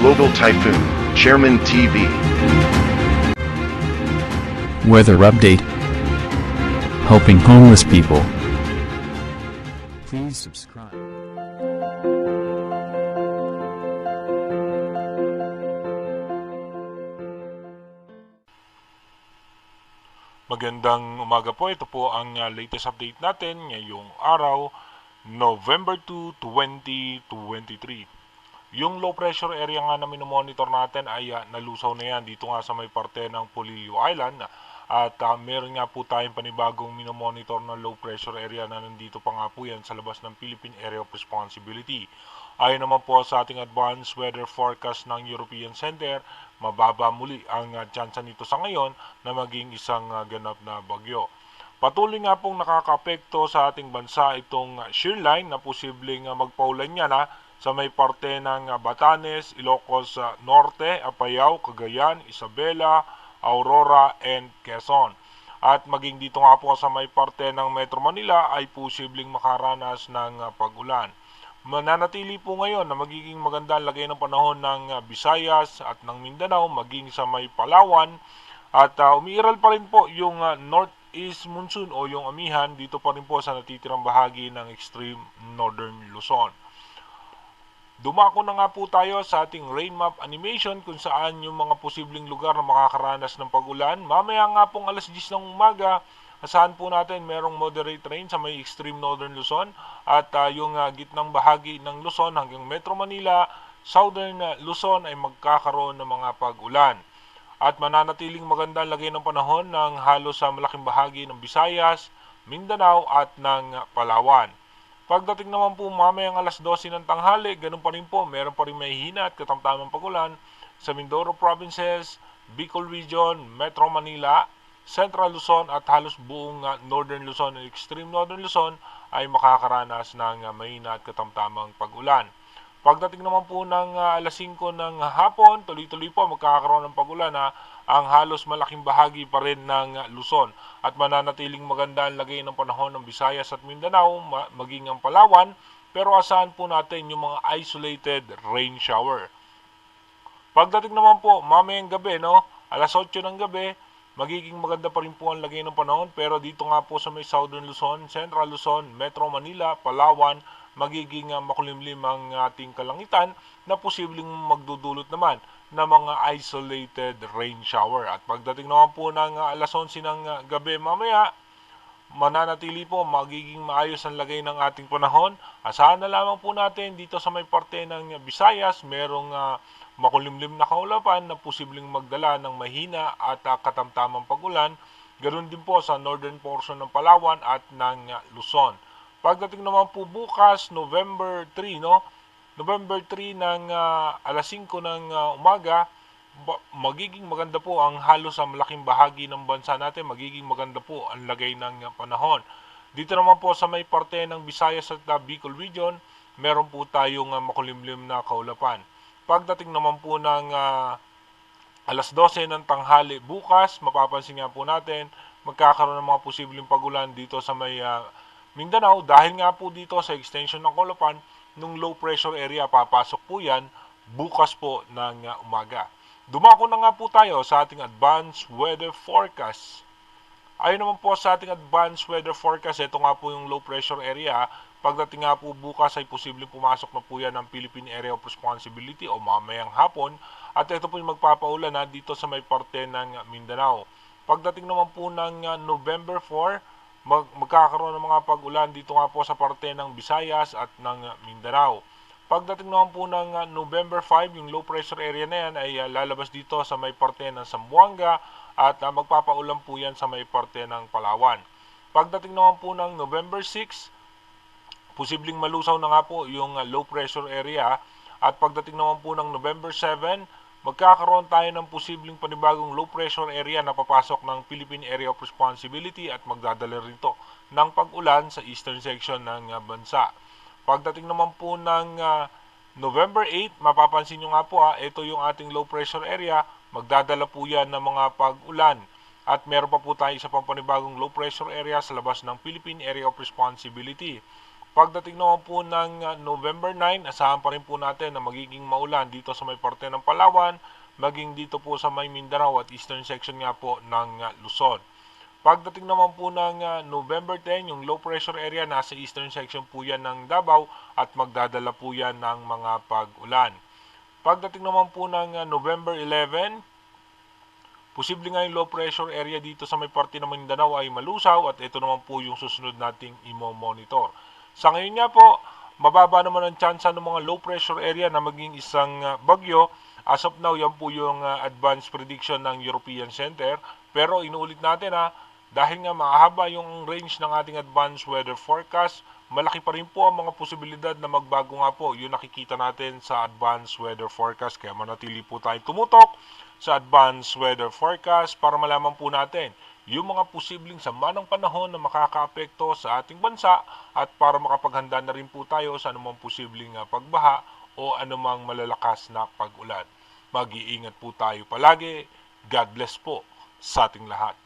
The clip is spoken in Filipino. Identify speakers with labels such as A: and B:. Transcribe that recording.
A: Global Typhoon, Chairman TV.
B: Weather update. Helping homeless people. Please subscribe.
C: Magandang umaga po. Ito po ang latest update natin ngayong araw, November 2, 2023. Yung low pressure area nga na minomonitor natin ay nalusaw na yan dito nga sa may parte ng Polillo Island. At meron nga po tayong panibagong minomonitor na low pressure area na nandito pa nga po yan sa labas ng Philippine Area of Responsibility. Ayon naman po sa ating advanced weather forecast ng European Center, mababa muli ang tsansa nito sa ngayon na maging isang ganap na bagyo. Patuloy nga pong nakakaapekto sa ating bansa itong shear line na posibleng magpaulan niya na sa may parte ng Batanes, Ilocos Norte, Apayao, Cagayan, Isabela, Aurora, and Quezon. At maging dito nga po sa may parte ng Metro Manila ay posibleng makaranas ng pag-ulan. Mananatili po ngayon na magiging maganda ang lagay ng panahon ng Visayas at ng Mindanao, maging sa may Palawan. At umiiral pa rin po yung northeast monsoon o yung amihan dito pa rin po sa natitirang bahagi ng extreme northern Luzon. Dumako na nga po tayo sa ating rain map animation kung saan yung mga posibleng lugar na makakaranas ng pag-ulan. Mamaya nga pong alas 10 ng umaga, asahan po natin merong moderate rain sa may extreme northern Luzon at yung gitnang bahagi ng Luzon hanggang Metro Manila, southern Luzon ay magkakaroon ng mga pag-ulan. At mananatiling maganda ang lagay ng panahon ng halos sa malaking bahagi ng Visayas, Mindanao at ng Palawan. Pagdating naman po mamayang alas 12 ng tanghali, ganun pa rin po, meron pa rin mahihina at katamtamang pag-ulan sa Mindoro Provinces, Bicol Region, Metro Manila, Central Luzon at halos buong Northern Luzon at Extreme Northern Luzon ay makakaranas ng mahina at katamtamang pag-ulan. Pagdating naman po ng alas 5 ng hapon, tuloy-tuloy po magkakaroon ng pag-ulan ang halos malaking bahagi pa rin ng Luzon at mananatiling maganda ang lagay ng panahon ng Visayas at Mindanao, maging ang Palawan, pero asahan po natin yung mga isolated rain shower. Pagdating naman po mamayang gabi, alas 8 ng gabi, magiging maganda pa rin po ang lagay ng panahon, pero dito nga po sa may Southern Luzon, Central Luzon, Metro Manila, Palawan, magiging makulimlim ang ating kalangitan na posibleng magdudulot naman ng mga isolated rain shower. At pagdating naman po ng alas 11 ng gabi mamaya, mananatili po magiging maayos ang lagay ng ating panahon. Asahan na lamang po natin dito sa may parte ng Visayas, merong makulimlim na kaulapan na posibleng magdala ng mahina at katamtamang pag-ulan. Ganoon din po sa northern portion ng Palawan at ng Luzon. Pagdating naman po bukas, November 3, November 3 ng alas 5 ng umaga, magiging maganda po ang halos sa malaking bahagi ng bansa natin, magiging maganda po ang lagay ng panahon. Dito naman po sa may parte ng Visayas at Bicol Region, meron po tayong makulimlim na kaulapan. Pagdating naman po ng alas 12 ng tanghali bukas, mapapansin nga po natin, magkakaroon ng mga posibleng pagulan dito sa may Mindanao dahil nga po dito sa extension ng kaulapan nung low pressure area, papasok po yan bukas po ng umaga. Dumako na nga po tayo sa ating advanced weather forecast. Ayon naman po sa ating advanced weather forecast, ito nga po yung low pressure area. Pagdating nga po bukas ay posibleng pumasok na po yan ng Philippine Area of Responsibility o mamayang hapon. At ito po yung magpapaulan dito sa may parte ng Mindanao. Pagdating naman po ng November 4, magkakaroon ng mga pag-ulan dito nga po sa parte ng Visayas at ng Mindanao. Pagdating naman po ng November 5, yung low pressure area na yan ay lalabas dito sa may parte ng Zamboanga at magpapaulan po yan sa may parte ng Palawan. Pagdating naman po ng November 6, posibleng malusaw na nga po yung low pressure area at pagdating naman po ng November 7, magkakaroon tayo ng posibleng panibagong low pressure area na papasok ng Philippine Area of Responsibility at magdadala rito ng pag-ulan sa eastern section ng bansa. Pagdating naman po ng November 8, mapapansin nyo nga po ito yung ating low pressure area, magdadala po yan ng mga pag-ulan. At meron pa po tayo isa pang panibagong low pressure area sa labas ng Philippine Area of Responsibility. Pagdating naman po ng November 9, asahan pa rin po natin na magiging maulan dito sa may parte ng Palawan, maging dito po sa may Mindanao at eastern section nga po ng Luzon. Pagdating naman po ng November 10, yung low pressure area nasa eastern section po yan ng Davao at magdadala po yan ng mga pag-ulan. Pagdating naman po ng November 11, posible nga yung low pressure area dito sa may parte ng Mindanao ay malusaw at ito naman po yung susunod nating i-monitor. Sa ngayon nga po, mababa naman ang tsansa ng mga low pressure area na maging isang bagyo. As of now, yan po yung advanced prediction ng European Center. Pero inuulit natin dahil nga mahaba yung range ng ating advanced weather forecast, malaki pa rin po ang mga posibilidad na magbago nga po. Yun nakikita natin sa advanced weather forecast. Kaya manatili po tayo tumutok sa advanced weather forecast para malaman po natin yung mga posibleng sama ng panahon na makakaapekto sa ating bansa at para makapaghanda na rin po tayo sa anumang posibleng pagbaha o anumang malalakas na pag-ulan. Mag-iingat po tayo palagi. God bless po sa ating lahat.